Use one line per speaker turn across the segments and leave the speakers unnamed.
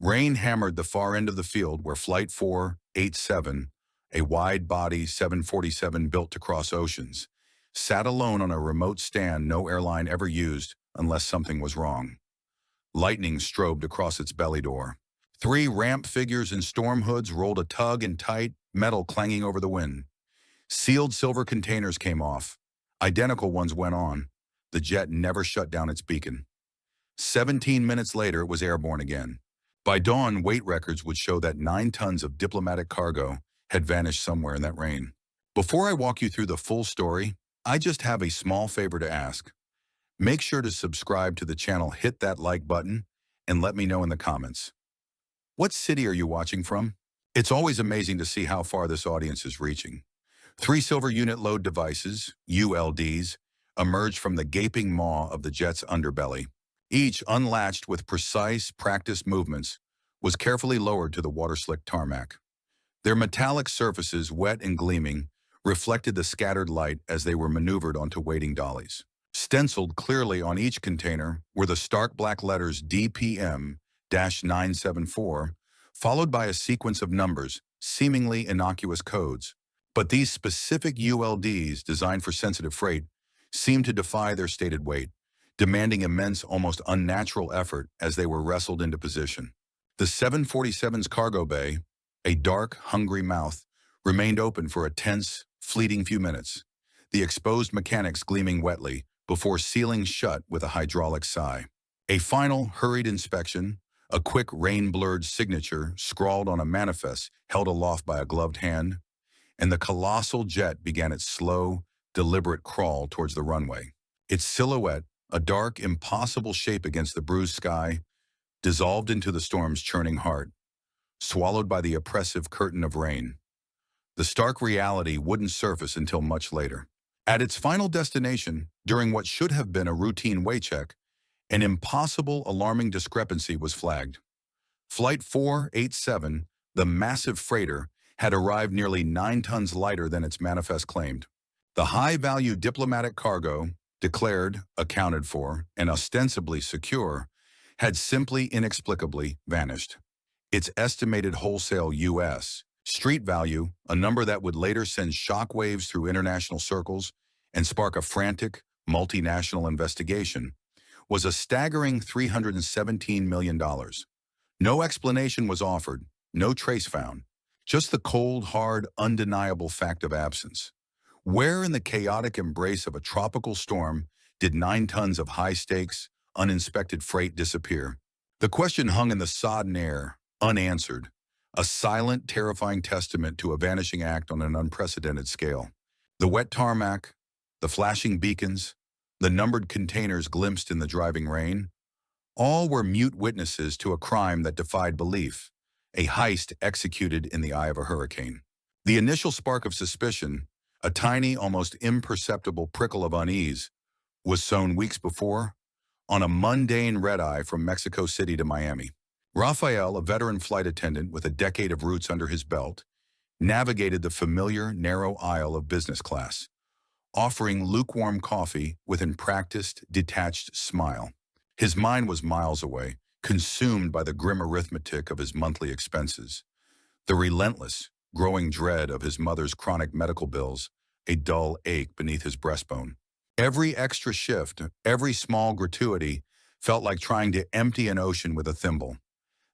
Rain hammered the far end of the field where Flight 487, a wide-body 747 built to cross oceans, sat alone on a remote stand no airline ever used unless something was wrong. Lightning strobed across its belly door. Three ramp figures in storm hoods rolled a tug in tight, metal clanging over the wind. Sealed silver containers came off. Identical ones went on. The jet never shut down its beacon. 17 minutes later, it was airborne again. By dawn, weight records would show that 9 tons of diplomatic cargo had vanished somewhere in that rain. Before I walk you through the full story, I just have a small favor to ask. Make sure to subscribe to the channel, hit that like button, and let me know in the comments. What city are you watching from? It's always amazing to see how far this audience is reaching. 3 silver unit load devices, ULDs, emerged from the gaping maw of the jet's underbelly. Each, unlatched with precise, practiced movements, was carefully lowered to the water-slicked tarmac. Their metallic surfaces, wet and gleaming, reflected the scattered light as they were maneuvered onto waiting dollies. Stenciled clearly on each container were the stark black letters DPM-974, followed by a sequence of numbers, seemingly innocuous codes. But these specific ULDs, designed for sensitive freight, seemed to defy their stated weight, demanding immense, almost unnatural effort as they were wrestled into position. The 747's cargo bay, a dark, hungry mouth, remained open for a tense, fleeting few minutes, the exposed mechanics gleaming wetly before sealing shut with a hydraulic sigh. A final, hurried inspection, a quick rain-blurred signature scrawled on a manifest held aloft by a gloved hand, and the colossal jet began its slow, deliberate crawl towards the runway. Its silhouette, a dark, impossible shape against the bruised sky, dissolved into the storm's churning heart, swallowed by the oppressive curtain of rain. The stark reality wouldn't surface until much later. At its final destination, during what should have been a routine waycheck, an impossible, alarming discrepancy was flagged. Flight 487, the massive freighter, had arrived nearly 9 tons lighter than its manifest claimed. The high-value diplomatic cargo, declared, accounted for, and ostensibly secure, had simply inexplicably vanished. Its estimated wholesale U.S. street value, a number that would later send shockwaves through international circles and spark a frantic, multinational investigation, was a staggering $317 million. No explanation was offered, no trace found, just the cold, hard, undeniable fact of absence. Where in the chaotic embrace of a tropical storm did 9 tons of high-stakes, uninspected freight disappear? The question hung in the sodden air, unanswered, a silent, terrifying testament to a vanishing act on an unprecedented scale. The wet tarmac, the flashing beacons, the numbered containers glimpsed in the driving rain, all were mute witnesses to a crime that defied belief, a heist executed in the eye of a hurricane. The initial spark of suspicion, a tiny, almost imperceptible prickle of unease, was sown weeks before on a mundane red-eye from Mexico City to Miami. Rafael, a veteran flight attendant with a decade of roots under his belt, navigated the familiar, narrow aisle of business class, offering lukewarm coffee with a practiced, detached smile. His mind was miles away, consumed by the grim arithmetic of his monthly expenses, the relentless, growing dread of his mother's chronic medical bills, a dull ache beneath his breastbone. Every extra shift, every small gratuity, felt like trying to empty an ocean with a thimble.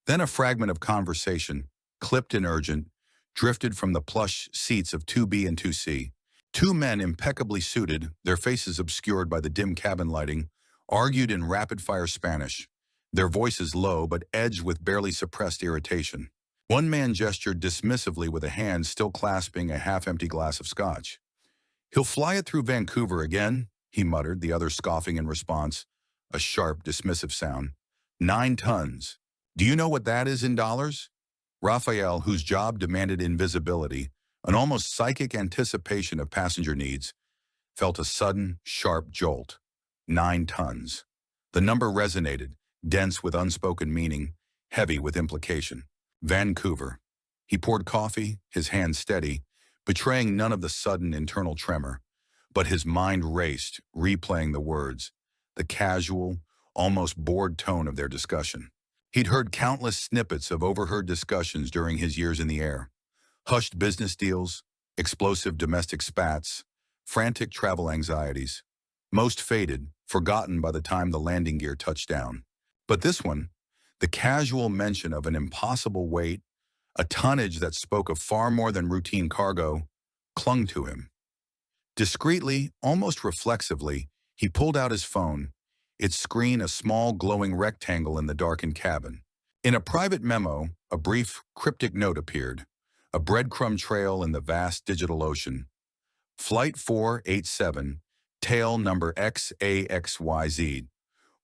Then a fragment of conversation, clipped and urgent, drifted from the plush seats of 2B and 2C. 2 men impeccably suited, their faces obscured by the dim cabin lighting, argued in rapid-fire Spanish, their voices low but edged with barely suppressed irritation. One man gestured dismissively with a hand still clasping a half-empty glass of scotch. "He'll fly it through Vancouver again," he muttered, the other scoffing in response, a sharp, dismissive sound. 9 tons. Do you know what that is in dollars? Rafael, whose job demanded invisibility, an almost psychic anticipation of passenger needs, felt a sudden, sharp jolt. 9 tons. The number resonated, dense with unspoken meaning, heavy with implication. Vancouver. He poured coffee, his hand steady, betraying none of the sudden internal tremor, but his mind raced, replaying the words, the casual, almost bored tone of their discussion. He'd heard countless snippets of overheard discussions during his years in the air. Hushed business deals, explosive domestic spats, frantic travel anxieties. Most faded, forgotten by the time the landing gear touched down. But this one, the casual mention of an impossible weight, a tonnage that spoke of far more than routine cargo, clung to him. Discreetly, almost reflexively, he pulled out his phone, its screen a small glowing rectangle in the darkened cabin. In a private memo, a brief, cryptic note appeared, a breadcrumb trail in the vast digital ocean. Flight 487, tail number XAXYZ.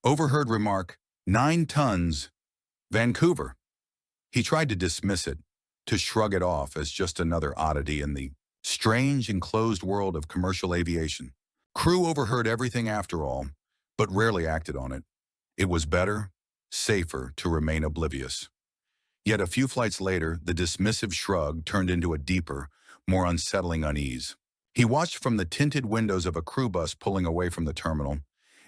Overheard remark, 9 tons, Vancouver. He tried to dismiss it, to shrug it off as just another oddity in the strange enclosed world of commercial aviation. Crew overheard everything after all, but rarely acted on it. It was better, safer to remain oblivious. Yet a few flights later, the dismissive shrug turned into a deeper, more unsettling unease. He watched from the tinted windows of a crew bus pulling away from the terminal,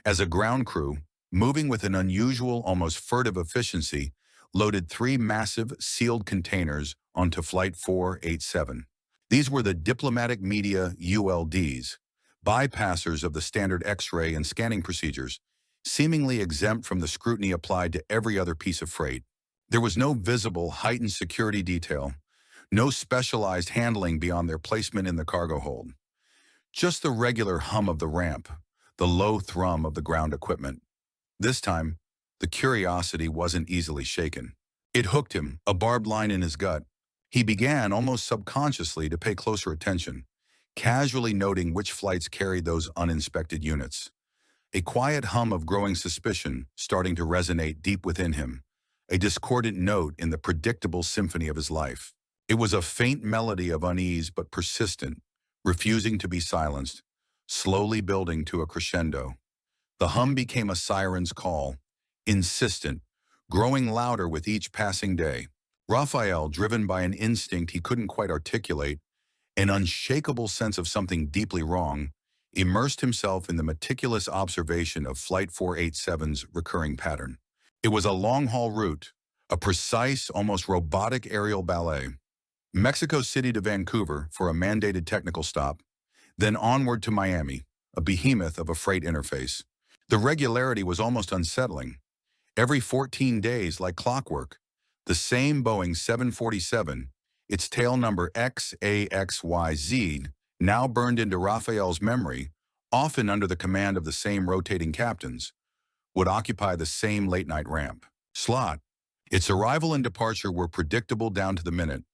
as a ground crew, moving with an unusual, almost furtive efficiency, loaded 3 massive, sealed containers onto Flight 487. These were the diplomatic media ULDs, bypassers of the standard X-ray and scanning procedures, seemingly exempt from the scrutiny applied to every other piece of freight. There was no visible, heightened security detail, no specialized handling beyond their placement in the cargo hold. Just the regular hum of the ramp, the low thrum of the ground equipment. This time, the curiosity wasn't easily shaken. It hooked him, a barbed line in his gut. He began, almost subconsciously, to pay closer attention, casually noting which flights carried those uninspected units. A quiet hum of growing suspicion starting to resonate deep within him, a discordant note in the predictable symphony of his life. It was a faint melody of unease but persistent, refusing to be silenced, slowly building to a crescendo. The hum became a siren's call, insistent, growing louder with each passing day. Rafael, driven by an instinct he couldn't quite articulate, an unshakable sense of something deeply wrong, immersed himself in the meticulous observation of Flight 487's recurring pattern. It was a long-haul route, a precise, almost robotic aerial ballet. Mexico City to Vancouver for a mandated technical stop, then onward to Miami, a behemoth of a freight interface. The regularity was almost unsettling. Every 14 days, like clockwork, the same Boeing 747, its tail number XAXYZ, now burned into Rafael's memory, often under the command of the same rotating captains, would occupy the same late-night ramp. Slot. Its arrival and departure were predictable down to the minute,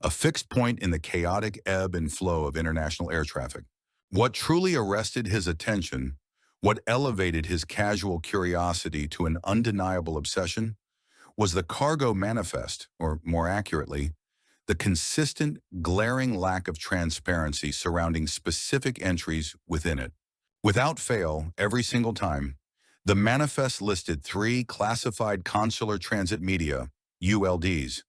a fixed point in the chaotic ebb and flow of international air traffic. What truly arrested his attention, what elevated his casual curiosity to an undeniable obsession, was the cargo manifest, or more accurately, the consistent, glaring lack of transparency surrounding specific entries within it. Without fail, every single time, the manifest listed 3 classified consular transit media, ULDs.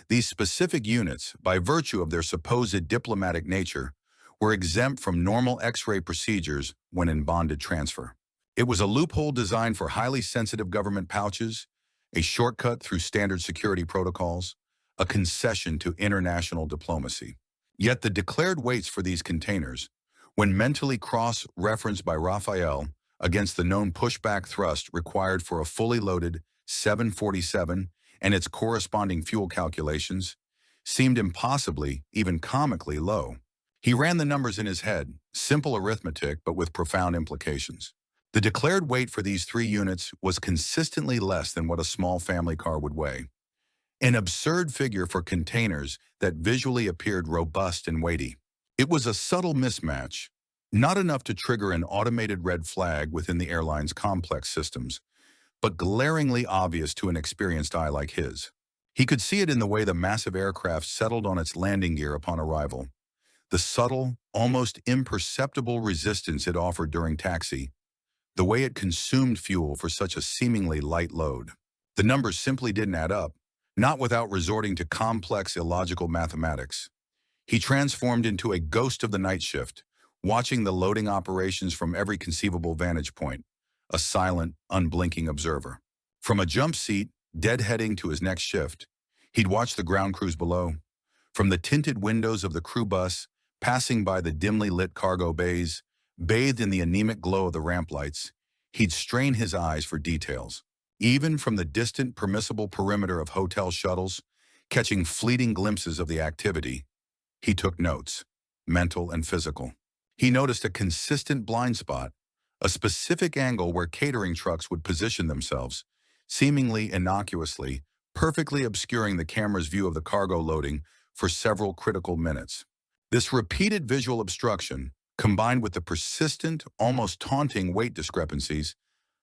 These specific units, by virtue of their supposed diplomatic nature, were exempt from normal X-ray procedures when in bonded transfer. It was a loophole designed for highly sensitive government pouches, a shortcut through standard security protocols, a concession to international diplomacy. Yet the declared weights for these containers, when mentally cross-referenced by Rafael against the known pushback thrust required for a fully loaded 747 and its corresponding fuel calculations, seemed impossibly, even comically low. He ran the numbers in his head, simple arithmetic but with profound implications. The declared weight for these 3 units was consistently less than what a small family car would weigh. An absurd figure for containers that visually appeared robust and weighty. It was a subtle mismatch, not enough to trigger an automated red flag within the airline's complex systems, but glaringly obvious to an experienced eye like his. He could see it in the way the massive aircraft settled on its landing gear upon arrival, the subtle, almost imperceptible resistance it offered during taxi, the way it consumed fuel for such a seemingly light load. The numbers simply didn't add up, not without resorting to complex, illogical mathematics. He transformed into a ghost of the night shift, watching the loading operations from every conceivable vantage point, a silent, unblinking observer. From a jump seat, deadheading to his next shift. He'd watch the ground crews below. From the tinted windows of the crew bus, passing by the dimly lit cargo bays, bathed in the anemic glow of the ramp lights, he'd strain his eyes for details. Even from the distant permissible perimeter of hotel shuttles, catching fleeting glimpses of the activity, he took notes, mental and physical. He noticed a consistent blind spot, a specific angle where catering trucks would position themselves, seemingly innocuously, perfectly obscuring the camera's view of the cargo loading for several critical minutes. This repeated visual obstruction, combined with the persistent, almost taunting weight discrepancies,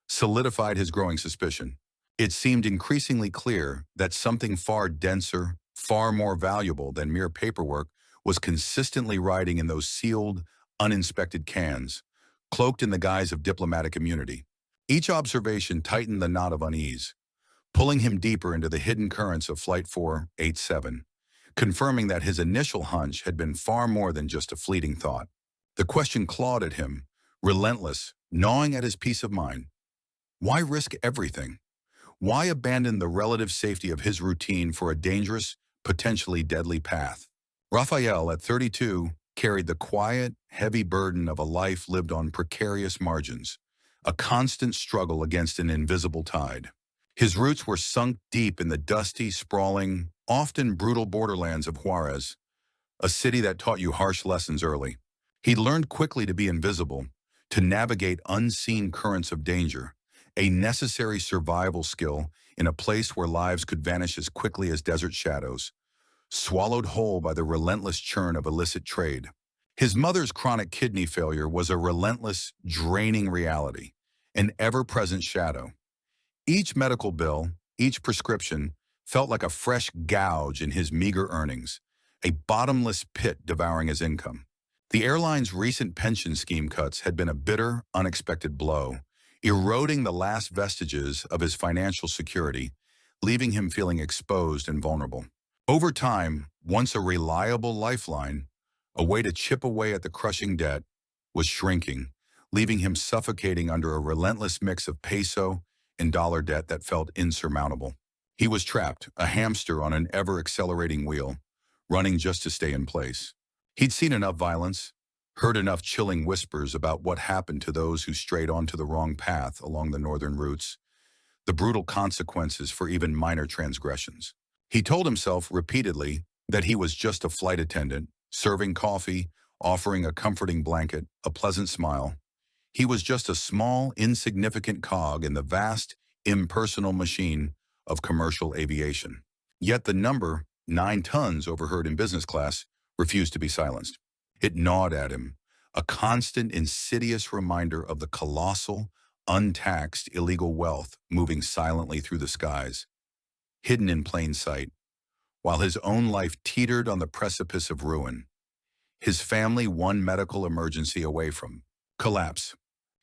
solidified his growing suspicion. It seemed increasingly clear that something far denser, far more valuable than mere paperwork was consistently riding in those sealed, uninspected cans, cloaked in the guise of diplomatic immunity. Each observation tightened the knot of unease, pulling him deeper into the hidden currents of Flight 487, confirming that his initial hunch had been far more than just a fleeting thought. The question clawed at him, relentless, gnawing at his peace of mind. Why risk everything? Why abandon the relative safety of his routine for a dangerous, potentially deadly path? Rafael, at 32, carried the quiet, heavy burden of a life lived on precarious margins, a constant struggle against an invisible tide. His roots were sunk deep in the dusty, sprawling, often brutal borderlands of Juarez, a city that taught you harsh lessons early. He learned quickly to be invisible, to navigate unseen currents of danger, a necessary survival skill in a place where lives could vanish as quickly as desert shadows, swallowed whole by the relentless churn of illicit trade. His mother's chronic kidney failure was a relentless, draining reality, an ever-present shadow. Each medical bill, each prescription, felt like a fresh gouge in his meager earnings, a bottomless pit devouring his income. The airline's recent pension scheme cuts had been a bitter, unexpected blow, eroding the last vestiges of his financial security, leaving him feeling exposed and vulnerable. Over time, once a reliable lifeline, a way to chip away at the crushing debt, was shrinking, leaving him suffocating under a relentless mix of peso and dollar debt that felt insurmountable. He was trapped, a hamster on an ever-accelerating wheel, running just to stay in place. He'd seen enough violence, heard enough chilling whispers about what happened to those who strayed onto the wrong path along the northern routes, the brutal consequences for even minor transgressions. He told himself repeatedly that he was just a flight attendant, serving coffee, offering a comforting blanket, a pleasant smile. He was just a small, insignificant cog in the vast, impersonal machine of commercial aviation. Yet the number, 9 tons overheard in business class, refused to be silenced. It gnawed at him, a constant, insidious reminder of the colossal, untaxed, illegal wealth moving silently through the skies, hidden in plain sight, while his own life teetered on the precipice of ruin. His family one medical emergency away from collapse.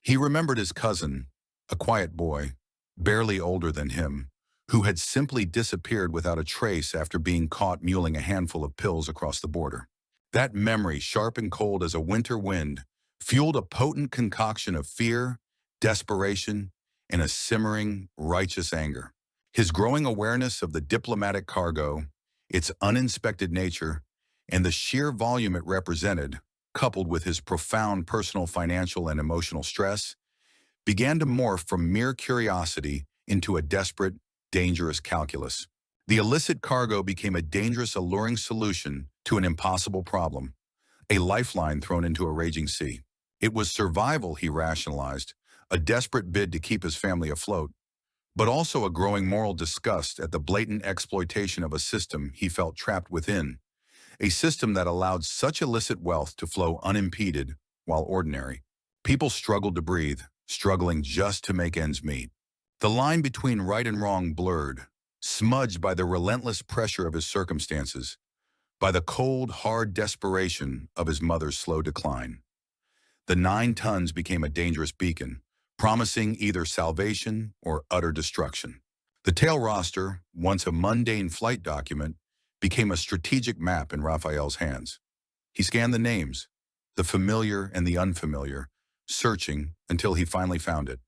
He remembered his cousin, a quiet boy, barely older than him, who had simply disappeared without a trace after being caught muling a handful of pills across the border. That memory, sharp and cold as a winter wind, fueled a potent concoction of fear, desperation, and a simmering, righteous anger. His growing awareness of the diplomatic cargo, its uninspected nature, and the sheer volume it represented, coupled with his profound personal financial and emotional stress, began to morph from mere curiosity into a desperate, dangerous calculus. The illicit cargo became a dangerous, alluring solution to an impossible problem, a lifeline thrown into a raging sea. It was survival, he rationalized, a desperate bid to keep his family afloat, but also a growing moral disgust at the blatant exploitation of a system he felt trapped within, a system that allowed such illicit wealth to flow unimpeded while ordinary. People struggled to breathe, struggling just to make ends meet. The line between right and wrong blurred, smudged by the relentless pressure of his circumstances, by the cold, hard desperation of his mother's slow decline. The 9 tons became a dangerous beacon, promising either salvation or utter destruction. The tail roster, once a mundane flight document, became a strategic map in Rafael's hands. He scanned the names, the familiar and the unfamiliar, searching until he finally found it.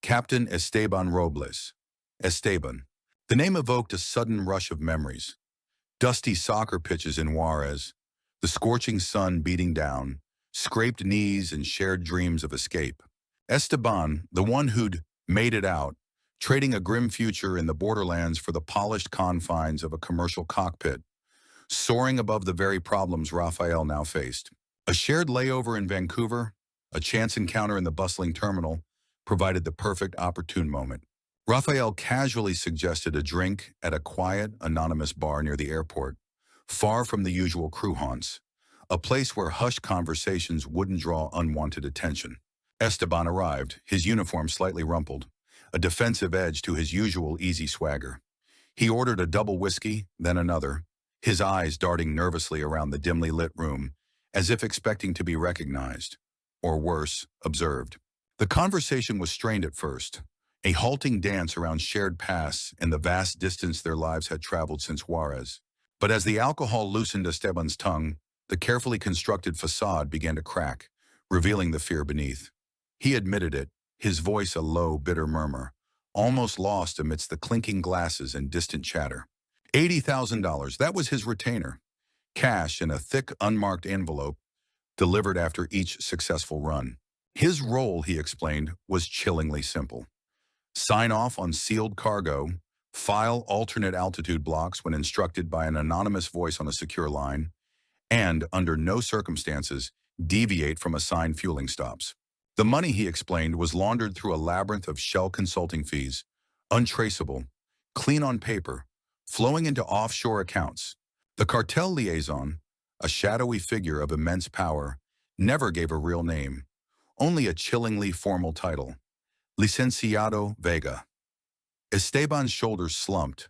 Captain Esteban Robles. Esteban. The name evoked a sudden rush of memories. Dusty soccer pitches in Juarez, the scorching sun beating down, scraped knees and shared dreams of escape. Esteban, the one who'd made it out, trading a grim future in the borderlands for the polished confines of a commercial cockpit, soaring above the very problems Rafael now faced. A shared layover in Vancouver, a chance encounter in the bustling terminal, provided the perfect opportune moment. Rafael casually suggested a drink at a quiet, anonymous bar near the airport, far from the usual crew haunts, a place where hushed conversations wouldn't draw unwanted attention. Esteban arrived, his uniform slightly rumpled, a defensive edge to his usual easy swagger. He ordered a double whiskey, then another, his eyes darting nervously around the dimly lit room, as if expecting to be recognized, or worse, observed. The conversation was strained at first, a halting dance around shared pasts and the vast distance their lives had traveled since Juarez. But as the alcohol loosened Esteban's tongue, the carefully constructed facade began to crack, revealing the fear beneath. He admitted it, his voice a low, bitter murmur, almost lost amidst the clinking glasses and distant chatter. $80,000, that was his retainer. Cash in a thick, unmarked envelope, delivered after each successful run. His role, he explained, was chillingly simple. Sign off on sealed cargo, file alternate altitude blocks when instructed by an anonymous voice on a secure line, and, under no circumstances, deviate from assigned fueling stops. The money, he explained, was laundered through a labyrinth of shell consulting fees, untraceable, clean on paper, flowing into offshore accounts. The cartel liaison, a shadowy figure of immense power, never gave a real name, only a chillingly formal title. Licenciado Vega. Esteban's shoulders slumped,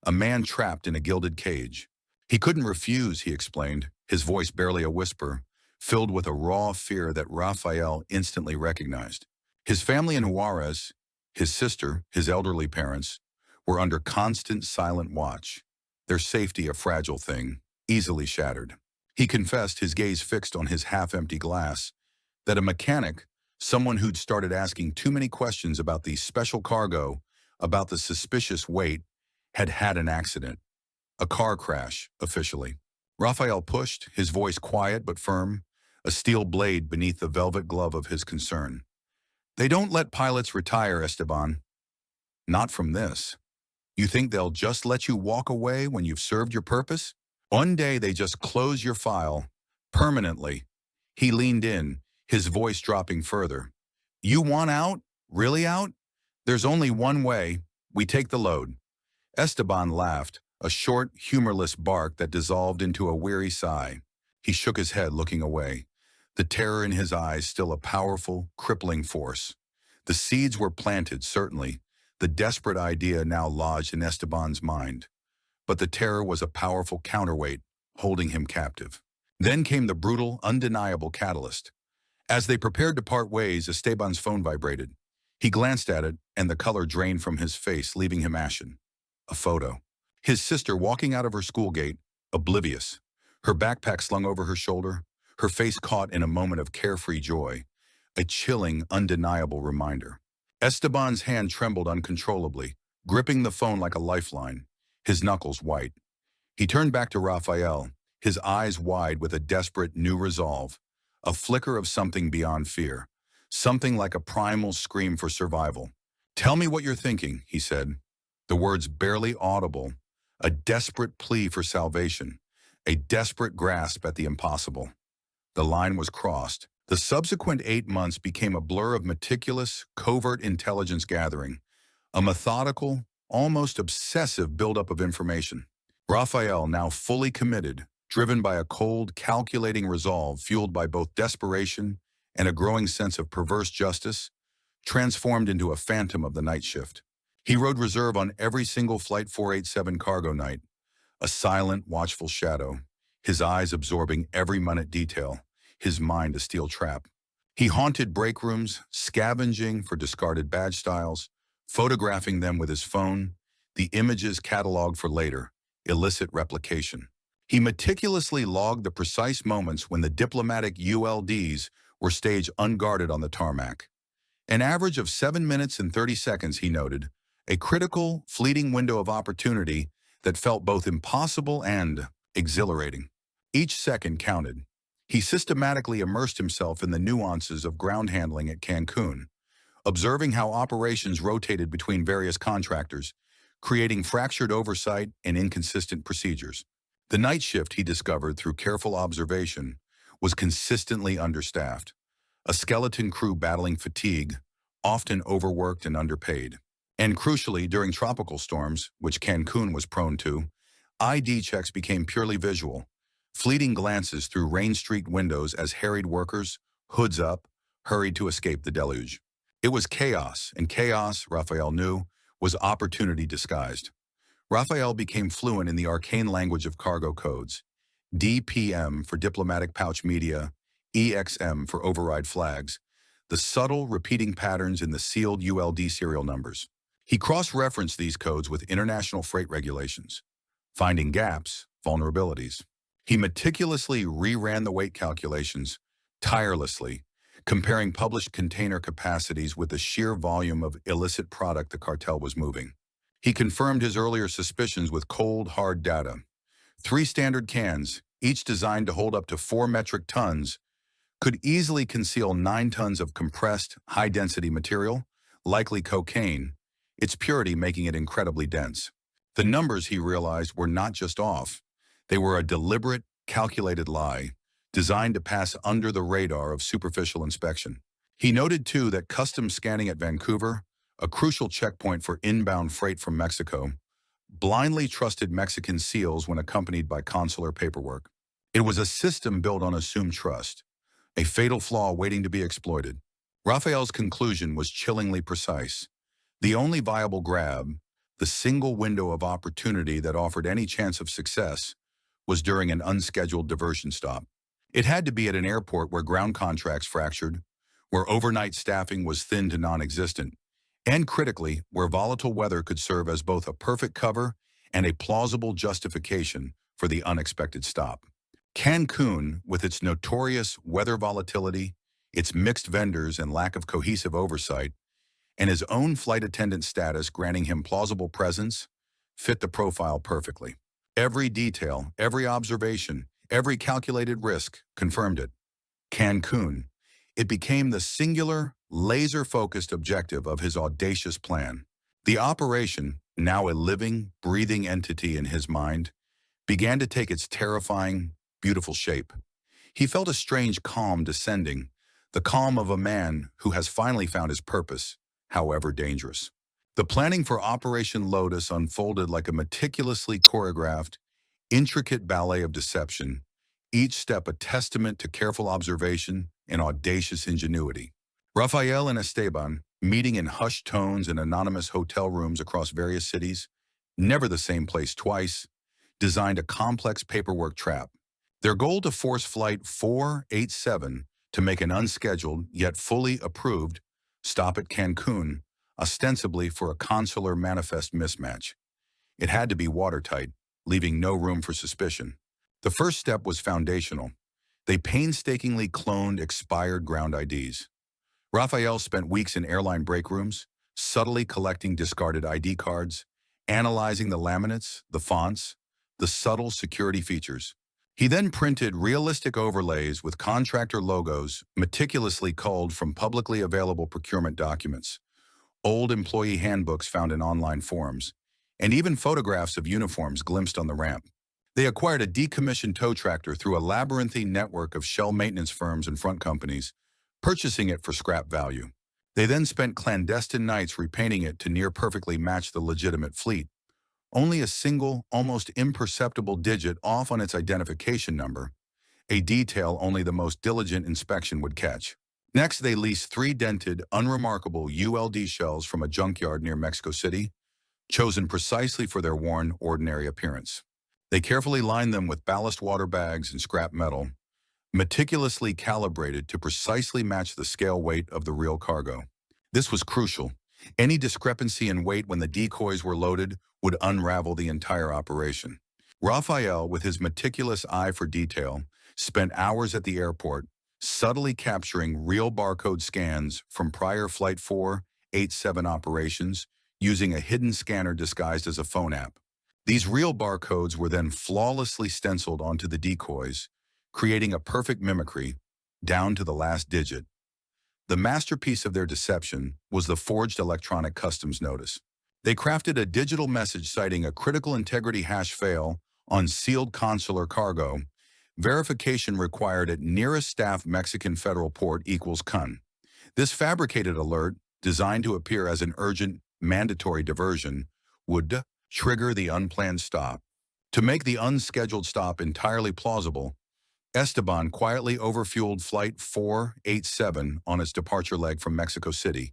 a man trapped in a gilded cage. He couldn't refuse, he explained, his voice barely a whisper, filled with a raw fear that Rafael instantly recognized. His family in Juarez, his sister, his elderly parents, were under constant silent watch, their safety a fragile thing, easily shattered. He confessed, his gaze fixed on his half-empty glass, that a mechanic, someone who'd started asking too many questions about the special cargo, about the suspicious weight, had had an accident. A car crash, officially. Rafael pushed, his voice quiet but firm, a steel blade beneath the velvet glove of his concern. They don't let pilots retire, Esteban. Not from this. You think they'll just let you walk away when you've served your purpose? One day they just close your file, permanently. He leaned in, his voice dropping further. You want out? Really out? There's only one way. We take the load. Esteban laughed, a short, humorless bark that dissolved into a weary sigh. He shook his head, looking away, the terror in his eyes still a powerful, crippling force. The seeds were planted, certainly, the desperate idea now lodged in Esteban's mind. But the terror was a powerful counterweight, holding him captive. Then came the brutal, undeniable catalyst. As they prepared to part ways, Esteban's phone vibrated. He glanced at it, and the color drained from his face, leaving him ashen. A photo. His sister walking out of her school gate, oblivious. Her backpack slung over her shoulder, her face caught in a moment of carefree joy. A chilling, undeniable reminder. Esteban's hand trembled uncontrollably, gripping the phone like a lifeline, his knuckles white. He turned back to Rafael, his eyes wide with a desperate new resolve. A flicker of something beyond fear, something like a primal scream for survival. Tell me what you're thinking, he said, the words barely audible, a desperate plea for salvation, a desperate grasp at the impossible. The line was crossed. The subsequent 8 months became a blur of meticulous, covert intelligence gathering, a methodical, almost obsessive buildup of information. Rafael, now fully committed, driven by a cold, calculating resolve fueled by both desperation and a growing sense of perverse justice, transformed into a phantom of the night shift. He rode reserve on every single Flight 487 cargo night, a silent, watchful shadow, his eyes absorbing every minute detail, his mind a steel trap. He haunted break rooms, scavenging for discarded badge styles, photographing them with his phone, the images cataloged for later, illicit replication. He meticulously logged the precise moments when the diplomatic ULDs were staged unguarded on the tarmac. An average of 7 minutes and 30 seconds, he noted, a critical, fleeting window of opportunity that felt both impossible and exhilarating. Each second counted. He systematically immersed himself in the nuances of ground handling at Cancun, observing how operations rotated between various contractors, creating fractured oversight and inconsistent procedures. The night shift, he discovered through careful observation, was consistently understaffed, a skeleton crew battling fatigue, often overworked and underpaid. And crucially, during tropical storms, which Cancun was prone to, ID checks became purely visual, fleeting glances through rain-streaked windows as harried workers, hoods up, hurried to escape the deluge. It was chaos, and chaos, Rafael knew, was opportunity disguised. Rafael became fluent in the arcane language of cargo codes, DPM for diplomatic pouch media, EXM for override flags, the subtle repeating patterns in the sealed ULD serial numbers. He cross-referenced these codes with international freight regulations, finding gaps, vulnerabilities. He meticulously reran the weight calculations, tirelessly, comparing published container capacities with the sheer volume of illicit product the cartel was moving. He confirmed his earlier suspicions with cold, hard data. 3 standard cans, each designed to hold up to 4 metric tons, could easily conceal 9 tons of compressed, high-density material, likely cocaine, its purity making it incredibly dense. The numbers, he realized, were not just off. They were a deliberate, calculated lie, designed to pass under the radar of superficial inspection. He noted, too, that customs scanning at Vancouver, a crucial checkpoint for inbound freight from Mexico, blindly trusted Mexican seals when accompanied by consular paperwork. It was a system built on assumed trust, a fatal flaw waiting to be exploited. Rafael's conclusion was chillingly precise. The only viable grab, the single window of opportunity that offered any chance of success, was during an unscheduled diversion stop. It had to be at an airport where ground contracts fractured, where overnight staffing was thin to non-existent, and critically, where volatile weather could serve as both a perfect cover and a plausible justification for the unexpected stop. Cancun, with its notorious weather volatility, its mixed vendors and lack of cohesive oversight, and his own flight attendant status granting him plausible presence, fit the profile perfectly. Every detail, every observation, every calculated risk confirmed it. Cancun. It became the singular, laser-focused objective of his audacious plan. The operation, now a living, breathing entity in his mind, began to take its terrifying, beautiful shape. He felt a strange calm descending, the calm of a man who has finally found his purpose, however dangerous. The planning for Operation Lotus unfolded like a meticulously choreographed, intricate ballet of deception, each step a testament to careful observation and audacious ingenuity. Rafael and Esteban, meeting in hushed tones in anonymous hotel rooms across various cities, never the same place twice, designed a complex paperwork trap. Their goal to force Flight 487 to make an unscheduled, yet fully approved, stop at Cancun, ostensibly for a consular manifest mismatch. It had to be watertight, leaving no room for suspicion. The first step was foundational. They painstakingly cloned expired ground IDs. Rafael spent weeks in airline break rooms, subtly collecting discarded ID cards, analyzing the laminates, the fonts, the subtle security features. He then printed realistic overlays with contractor logos meticulously culled from publicly available procurement documents, old employee handbooks found in online forums, and even photographs of uniforms glimpsed on the ramp. They acquired a decommissioned tow tractor through a labyrinthine network of shell maintenance firms and front companies, purchasing it for scrap value. They then spent clandestine nights repainting it to near perfectly match the legitimate fleet, only a single, almost imperceptible digit off on its identification number, a detail only the most diligent inspection would catch. Next, they leased 3 dented, unremarkable ULD shells from a junkyard near Mexico City, chosen precisely for their worn, ordinary appearance. They carefully lined them with ballast water bags and scrap metal, meticulously calibrated to precisely match the scale weight of the real cargo. This was crucial. Any discrepancy in weight when the decoys were loaded would unravel the entire operation. Rafael, with his meticulous eye for detail, spent hours at the airport, subtly capturing real barcode scans from prior Flight 487 operations using a hidden scanner disguised as a phone app. These real barcodes were then flawlessly stenciled onto the decoys, creating a perfect mimicry, down to the last digit. The masterpiece of their deception was the forged electronic customs notice. They crafted a digital message citing a critical integrity hash fail on sealed consular cargo. Verification required at nearest staff Mexican federal port equals CUN. This fabricated alert, designed to appear as an urgent, mandatory diversion, would trigger the unplanned stop. To make the unscheduled stop entirely plausible, Esteban quietly overfueled Flight 487 on its departure leg from Mexico City,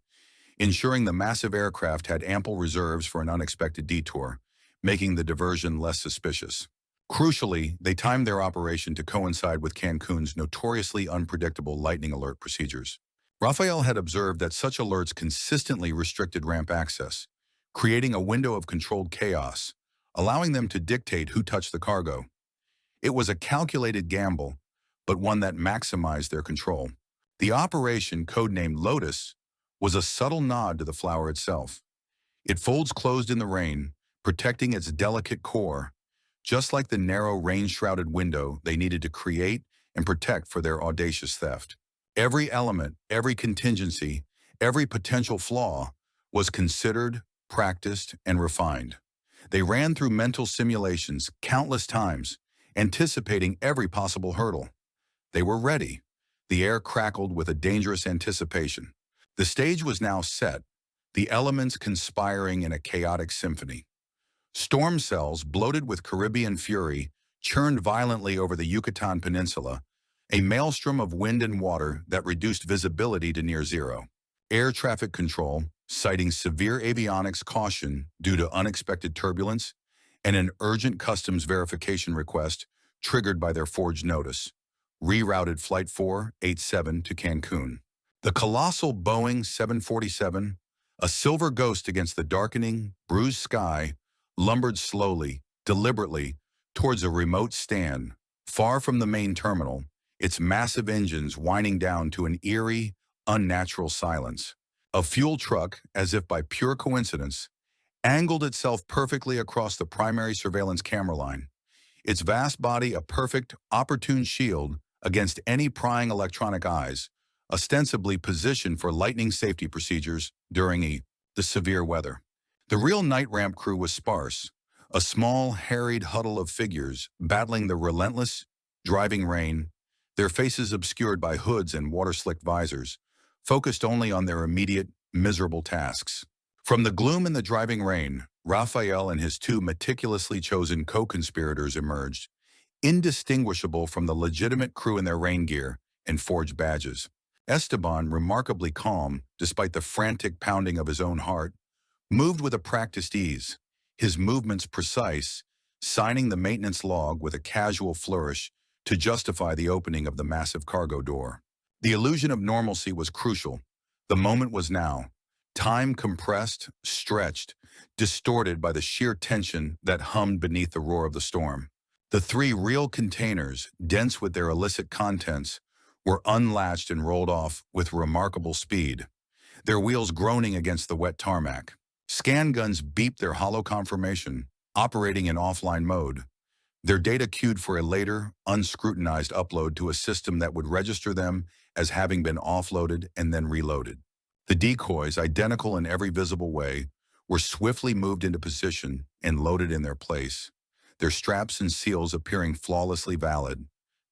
ensuring the massive aircraft had ample reserves for an unexpected detour, making the diversion less suspicious. Crucially, they timed their operation to coincide with Cancun's notoriously unpredictable lightning alert procedures. Rafael had observed that such alerts consistently restricted ramp access, creating a window of controlled chaos, allowing them to dictate who touched the cargo. It was a calculated gamble, but one that maximized their control. The operation, codenamed Lotus, was a subtle nod to the flower itself. It folds closed in the rain, protecting its delicate core, just like the narrow rain-shrouded window they needed to create and protect for their audacious theft. Every element, every contingency, every potential flaw was considered, practiced, and refined. They ran through mental simulations countless times, anticipating every possible hurdle. They were ready. The air crackled with a dangerous anticipation. The stage was now set, the elements conspiring in a chaotic symphony. Storm cells, bloated with Caribbean fury, churned violently over the Yucatan Peninsula, a maelstrom of wind and water that reduced visibility to near zero. Air traffic control, citing severe avionics caution due to unexpected turbulence, and an urgent customs verification request triggered by their forged notice, rerouted Flight 487 to Cancun. The colossal Boeing 747, a silver ghost against the darkening, bruised sky, lumbered slowly, deliberately, towards a remote stand, far from the main terminal, its massive engines winding down to an eerie, unnatural silence. A fuel truck, as if by pure coincidence, angled itself perfectly across the primary surveillance camera line, its vast body a perfect, opportune shield against any prying electronic eyes, ostensibly positioned for lightning safety procedures during the severe weather. The real night ramp crew was sparse, a small, harried huddle of figures battling the relentless, driving rain, their faces obscured by hoods and water-slicked visors, focused only on their immediate, miserable tasks. From the gloom and the driving rain, Rafael and his two meticulously chosen co-conspirators emerged, indistinguishable from the legitimate crew in their rain gear and forged badges. Esteban, remarkably calm despite the frantic pounding of his own heart, moved with a practiced ease, his movements precise, signing the maintenance log with a casual flourish to justify the opening of the massive cargo door. The illusion of normalcy was crucial. The moment was now. Time compressed, stretched, distorted by the sheer tension that hummed beneath the roar of the storm. The three real containers, dense with their illicit contents, were unlatched and rolled off with remarkable speed, their wheels groaning against the wet tarmac. Scan guns beeped their hollow confirmation, operating in offline mode, their data queued for a later, unscrutinized upload to a system that would register them as having been offloaded and then reloaded. The decoys, identical in every visible way, were swiftly moved into position and loaded in their place, their straps and seals appearing flawlessly valid,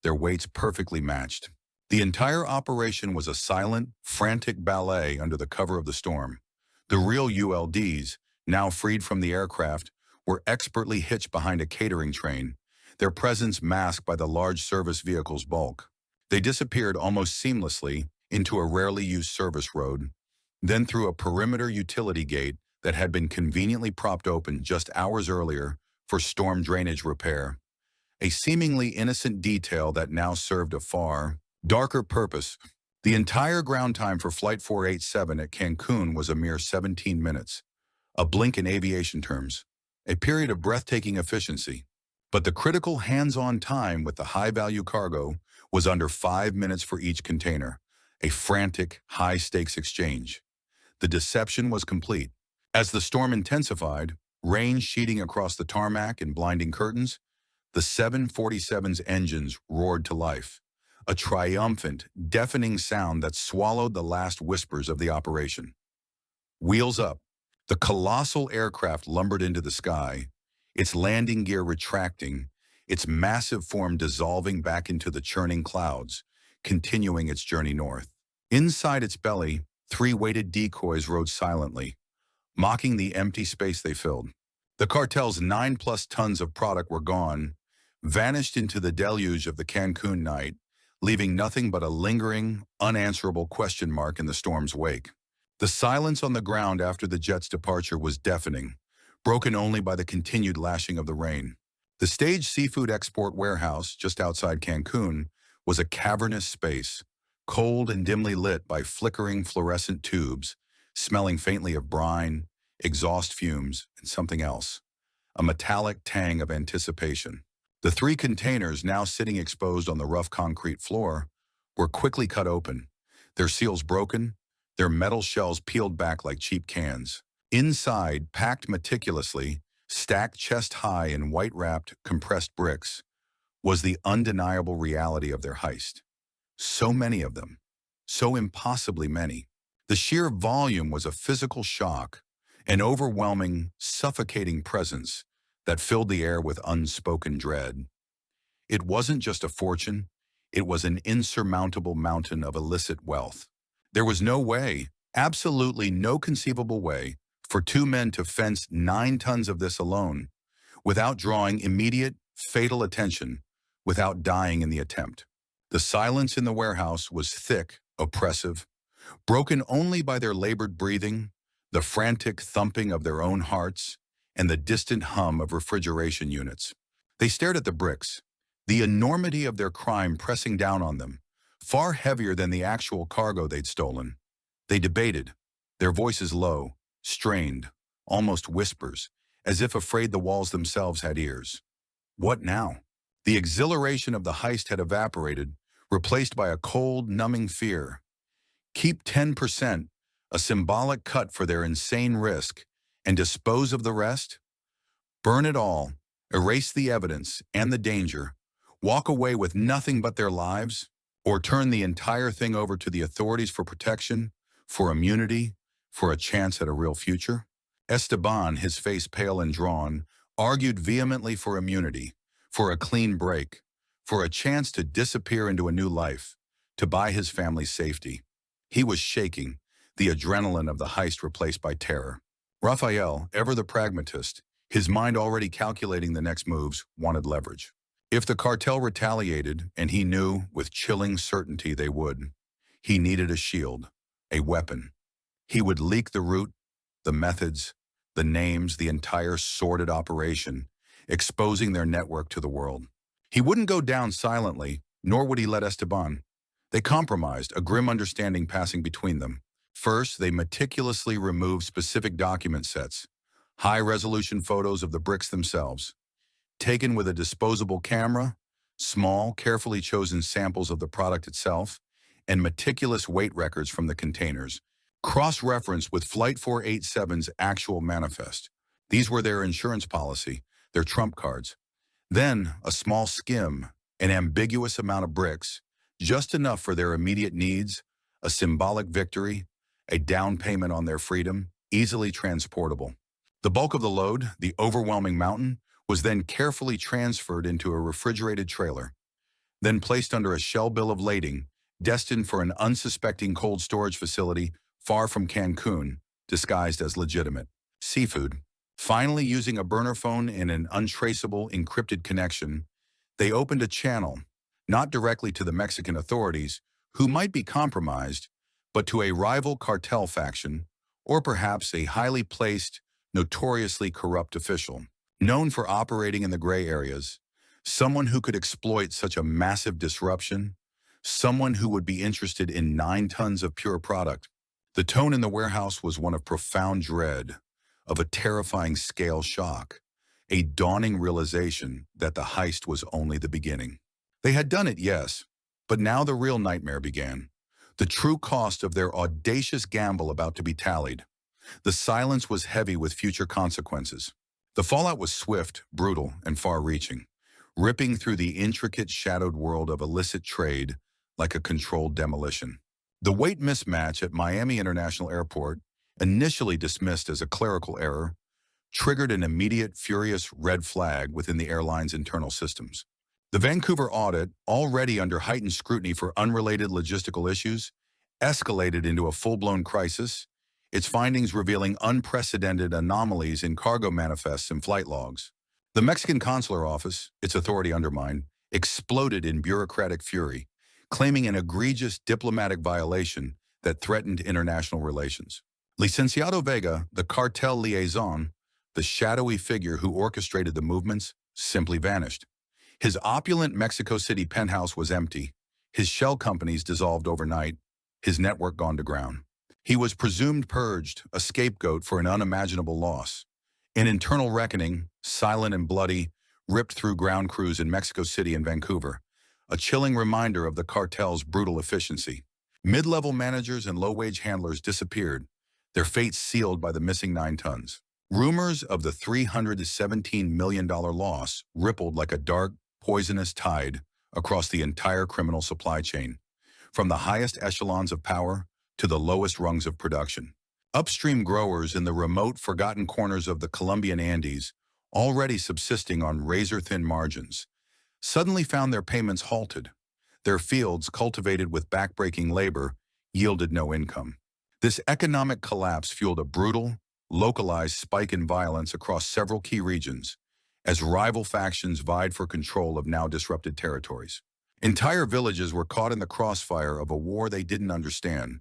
their weights perfectly matched. The entire operation was a silent, frantic ballet under the cover of the storm. The real ULDs, now freed from the aircraft, were expertly hitched behind a catering train, their presence masked by the large service vehicle's bulk. They disappeared almost seamlessly into a rarely used service road, then through a perimeter utility gate that had been conveniently propped open just hours earlier for storm drainage repair. A seemingly innocent detail that now served a far darker purpose. The entire ground time for Flight 487 at Cancun was a mere 17 minutes, a blink in aviation terms, a period of breathtaking efficiency. But the critical hands-on time with the high-value cargo was under 5 minutes for each container, a frantic, high-stakes exchange. The deception was complete. As the storm intensified, rain sheeting across the tarmac and blinding curtains, the 747's engines roared to life, a triumphant, deafening sound that swallowed the last whispers of the operation. Wheels up. The colossal aircraft lumbered into the sky, its landing gear retracting, its massive form dissolving back into the churning clouds, continuing its journey north. Inside its belly, three weighted decoys rode silently, mocking the empty space they filled. The cartel's 9+ tons of product were gone, vanished into the deluge of the Cancun night, leaving nothing but a lingering, unanswerable question mark in the storm's wake. The silence on the ground after the jet's departure was deafening, broken only by the continued lashing of the rain. The staged seafood export warehouse, just outside Cancun, was a cavernous space, cold and dimly lit by flickering fluorescent tubes, smelling faintly of brine, exhaust fumes, and something else, a metallic tang of anticipation. The three containers, now sitting exposed on the rough concrete floor, were quickly cut open, their seals broken, their metal shells peeled back like cheap cans. Inside, packed meticulously, stacked chest-high in white-wrapped, compressed bricks, was the undeniable reality of their heist. So many of them. So impossibly many. The sheer volume was a physical shock, an overwhelming, suffocating presence that filled the air with unspoken dread. It wasn't just a fortune, it was an insurmountable mountain of illicit wealth. There was no way, absolutely no conceivable way, for two men to fence 9 tons of this alone, without drawing immediate, fatal attention, without dying in the attempt. The silence in the warehouse was thick, oppressive, broken only by their labored breathing, the frantic thumping of their own hearts, and the distant hum of refrigeration units. They stared at the bricks, the enormity of their crime pressing down on them, far heavier than the actual cargo they'd stolen. They debated, their voices low, strained, almost whispers, as if afraid the walls themselves had ears. What now? The exhilaration of the heist had evaporated, replaced by a cold, numbing fear. Keep 10%, a symbolic cut for their insane risk, and dispose of the rest? Burn it all, erase the evidence and the danger, walk away with nothing but their lives, or turn the entire thing over to the authorities for protection, for immunity, for a chance at a real future? Esteban, his face pale and drawn, argued vehemently for immunity, for a clean break, for a chance to disappear into a new life, to buy his family's safety. He was shaking, the adrenaline of the heist replaced by terror. Rafael, ever the pragmatist, his mind already calculating the next moves, wanted leverage. If the cartel retaliated, and he knew with chilling certainty they would, he needed a shield, a weapon. He would leak the route, the methods, the names, the entire sordid operation, exposing their network to the world. He wouldn't go down silently, nor would he let Esteban. They compromised, a grim understanding passing between them. First, they meticulously removed specific document sets, high-resolution photos of the bricks themselves, taken with a disposable camera, small, carefully chosen samples of the product itself, and meticulous weight records from the containers, cross-referenced with Flight 487's actual manifest. These were their insurance policy, their trump cards. Then, a small skim, an ambiguous amount of bricks, just enough for their immediate needs, a symbolic victory, a down payment on their freedom, easily transportable. The bulk of the load, the overwhelming mountain, was then carefully transferred into a refrigerated trailer, then placed under a shell bill of lading, destined for an unsuspecting cold storage facility far from Cancun, disguised as legitimate seafood. Finally, using a burner phone and an untraceable, encrypted connection, they opened a channel, not directly to the Mexican authorities, who might be compromised, but to a rival cartel faction, or perhaps a highly placed, notoriously corrupt official, known for operating in the gray areas, someone who could exploit such a massive disruption, someone who would be interested in 9 tons of pure product. The tone in the warehouse was one of profound dread, of a terrifying scale shock, a dawning realization that the heist was only the beginning. They had done it, yes, but now the real nightmare began. The true cost of their audacious gamble about to be tallied. The silence was heavy with future consequences. The fallout was swift, brutal, and far-reaching, ripping through the intricate shadowed world of illicit trade like a controlled demolition. The weight mismatch at Miami International Airport, initially dismissed as a clerical error, triggered an immediate, furious red flag within the airline's internal systems. The Vancouver audit, already under heightened scrutiny for unrelated logistical issues, escalated into a full-blown crisis, its findings revealing unprecedented anomalies in cargo manifests and flight logs. The Mexican consular office, its authority undermined, exploded in bureaucratic fury, claiming an egregious diplomatic violation that threatened international relations. Licenciado Vega, the cartel liaison, the shadowy figure who orchestrated the movements, simply vanished. His opulent Mexico City penthouse was empty, his shell companies dissolved overnight, his network gone to ground. He was presumed purged, a scapegoat for an unimaginable loss. An internal reckoning, silent and bloody, ripped through ground crews in Mexico City and Vancouver, a chilling reminder of the cartel's brutal efficiency. Mid-level managers and low-wage handlers disappeared, their fates sealed by the missing 9 tons. Rumors of the $317 million loss rippled like a dark, poisonous tide across the entire criminal supply chain, from the highest echelons of power to the lowest rungs of production. Upstream growers in the remote, forgotten corners of the Colombian Andes, already subsisting on razor-thin margins, suddenly found their payments halted. Their fields, cultivated with backbreaking labor, yielded no income. This economic collapse fueled a brutal, localized spike in violence across several key regions, as rival factions vied for control of now disrupted territories. Entire villages were caught in the crossfire of a war they didn't understand,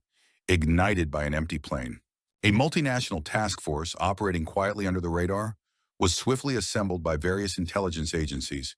ignited by an empty plane. A multinational task force operating quietly under the radar was swiftly assembled by various intelligence agencies,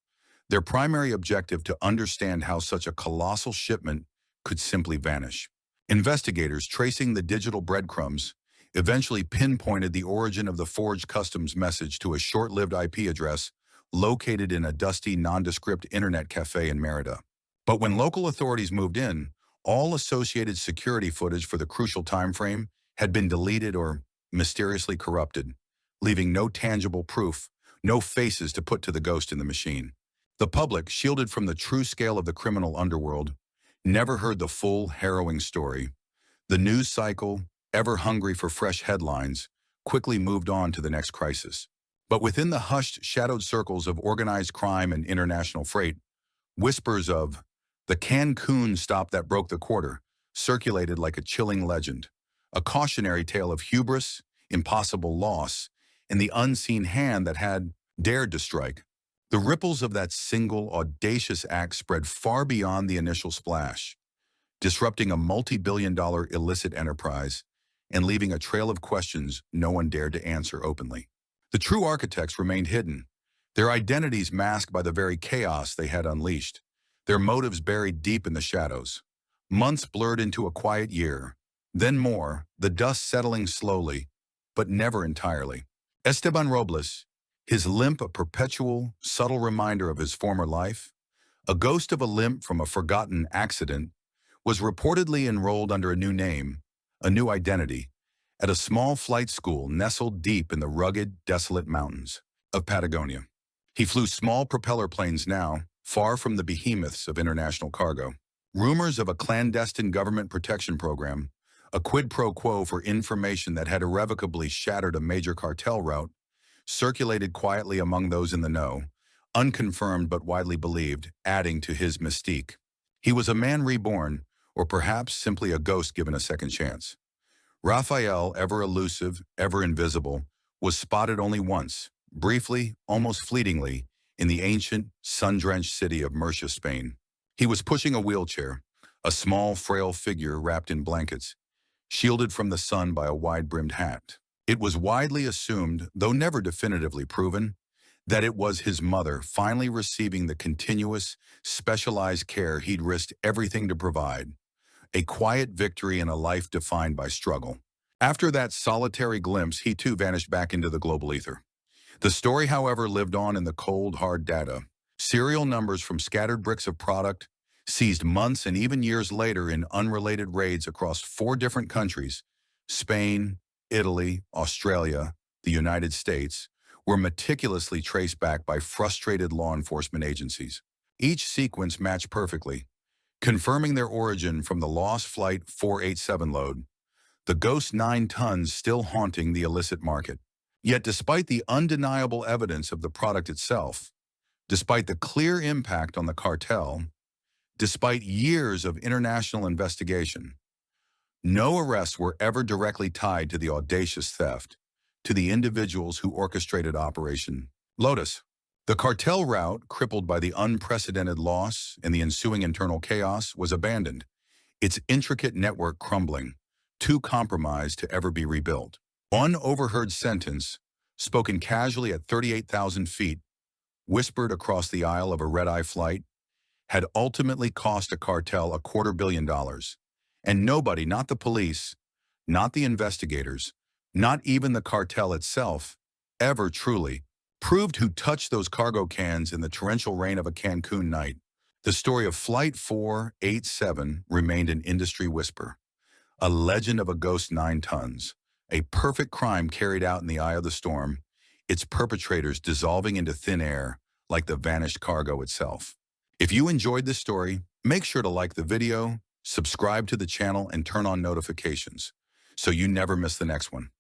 their primary objective to understand how such a colossal shipment could simply vanish. Investigators tracing the digital breadcrumbs eventually pinpointed the origin of the forged customs message to a short-lived IP address located in a dusty, nondescript internet cafe in Merida. But when local authorities moved in, all associated security footage for the crucial time frame had been deleted or mysteriously corrupted, leaving no tangible proof, no faces to put to the ghost in the machine. The public, shielded from the true scale of the criminal underworld, never heard the full, harrowing story. The news cycle, ever hungry for fresh headlines, quickly moved on to the next crisis. But within the hushed, shadowed circles of organized crime and international freight, whispers of the Cancún stop that broke the quarter circulated like a chilling legend, a cautionary tale of hubris, impossible loss, and the unseen hand that had dared to strike. The ripples of that single, audacious act spread far beyond the initial splash, disrupting a multi-billion-dollar illicit enterprise and leaving a trail of questions no one dared to answer openly. The true architects remained hidden, their identities masked by the very chaos they had unleashed, their motives buried deep in the shadows. Months blurred into a quiet year, then more, the dust settling slowly, but never entirely. Esteban Robles, his limp a perpetual, subtle reminder of his former life, a ghost of a limp from a forgotten accident, was reportedly enrolled under a new name, a new identity, at a small flight school nestled deep in the rugged, desolate mountains of Patagonia. He flew small propeller planes now, far from the behemoths of international cargo. Rumors of a clandestine government protection program, a quid pro quo for information that had irrevocably shattered a major cartel route, circulated quietly among those in the know, unconfirmed but widely believed, adding to his mystique. He was a man reborn, or perhaps simply a ghost given a second chance. Rafael, ever elusive, ever invisible, was spotted only once, briefly, almost fleetingly, in the ancient, sun-drenched city of Murcia, Spain. He was pushing a wheelchair, a small, frail figure wrapped in blankets, shielded from the sun by a wide-brimmed hat. It was widely assumed, though never definitively proven, that it was his mother finally receiving the continuous, specialized care he'd risked everything to provide, a quiet victory in a life defined by struggle. After that solitary glimpse, he too vanished back into the global ether. The story, however, lived on in the cold, hard data. Serial numbers from scattered bricks of product, seized months and even years later in unrelated raids across 4 different countries: Spain, Italy, Australia, the United States, were meticulously traced back by frustrated law enforcement agencies. Each sequence matched perfectly, confirming their origin from the lost Flight 487 load, the ghost 9 tons still haunting the illicit market. Yet despite the undeniable evidence of the product itself, despite the clear impact on the cartel, despite years of international investigation, no arrests were ever directly tied to the audacious theft, to the individuals who orchestrated Operation Lotus. The cartel route, crippled by the unprecedented loss and the ensuing internal chaos, was abandoned, its intricate network crumbling, too compromised to ever be rebuilt. One overheard sentence, spoken casually at 38,000 feet, whispered across the aisle of a red-eye flight, had ultimately cost a cartel $250 million. And nobody, not the police, not the investigators, not even the cartel itself, ever truly proved who touched those cargo cans in the torrential rain of a Cancun night. The story of Flight 487 remained an industry whisper, a legend of a ghost 9 tons, a perfect crime carried out in the eye of the storm, its perpetrators dissolving into thin air like the vanished cargo itself. If you enjoyed this story, make sure to like the video, subscribe to the channel, and turn on notifications so you never miss the next one.